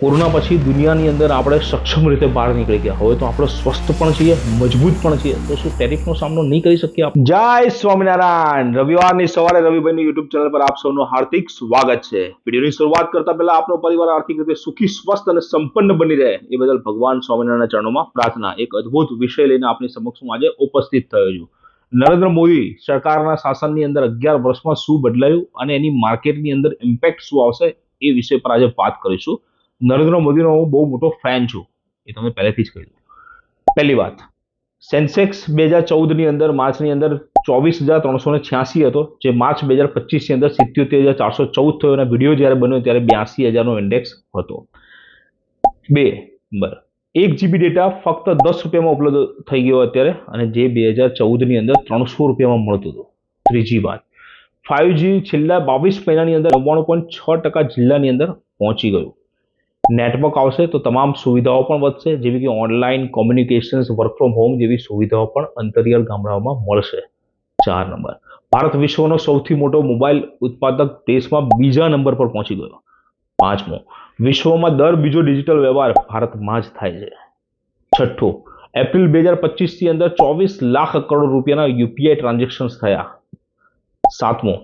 Corona પછી દુનિયાની અંદર આપણે સક્ષમ રીતે બહાર નીકળી ગયા. હવે તો આપણે સ્વસ્થ પણ છીએ, મજબૂત પણ છીએ. તો શું ટેરિફનો સામનો નહીં કરી શકીએ આપણે? જય સ્વામિનારાયણ. રવિવારની સવારે રવિભાઈની યુટ્યુબ ચેનલ પર આપ સૌનું હાર્દિક સ્વાગત છે. વિડીયોની શરૂઆત કરતા પહેલા આપનો પરિવાર આર્થિક રીતે સુખી, સ્વસ્થ અને સંપન્ન બની રહે એ બદલ ભગવાન સ્વામિનારાયણના ચરણોમાં પ્રાર્થના. એક અદ્ભુત વિષય લઈને આપની સમક્ષ હું આજે ઉપસ્થિત થયો છું. નરેન્દ્ર મોદી સરકારના શાસનની અંદર 11 વર્ષમાં શું બદલાયું અને એની માર્કેટની અંદર ઇમ્પેક્ટ શું આવશે એ વિષય પર આજે વાત કરીશું. નરેન્દ્ર મોદીનો હું બહુ મોટો ફેન છું, એ તમને પહેલેથી જ કહી દઉં. પહેલી વાત, સેન્સેક્સ 2014ની અંદર માર્ચની અંદર 24,386 હતો, જે માર્ચ 2025ની અંદર 77,414 થયો અને વિડીયો જ્યારે બન્યો ત્યારે 82,000નો ઇન્ડેક્સ હતો. 2 નંબર, 1 GB ડેટા ફક્ત 10 રૂપિયામાં ઉપલબ્ધ થઈ ગયો અત્યારે, અને જે 2014ની અંદર 300 રૂપિયામાં મળતું હતું. ત્રીજી વાત, 5G છેલ્લા 22 મહિનાની અંદર 99.6% જિલ્લાની અંદર પહોંચી ગયું. નેટવર્ક આવશે તો તમામ સુવિધાઓ પણ વધશે, જેવી કે online communications, work from home જેવી સુવિધાઓ પણ અંતરિયાળ ગામડાઓમાં મળશે. 4 નંબર, ભારત વિશ્વનો સૌથી મોટો મોબાઈલ ઉત્પાદક દેશમાં બીજા નંબર પર પહોંચી ગયો. 5મો, વિશ્વમાં દર બીજો ડિજિટલ વ્યવહાર ભારતમાં જ થાય છે. 6ઠું, એપ્રિલ 2025ની અંદર 24 લાખ કરોડ રૂપિયાના યુપીઆઈ ટ્રાન્ઝેક્શન્સ થયા. 7મો,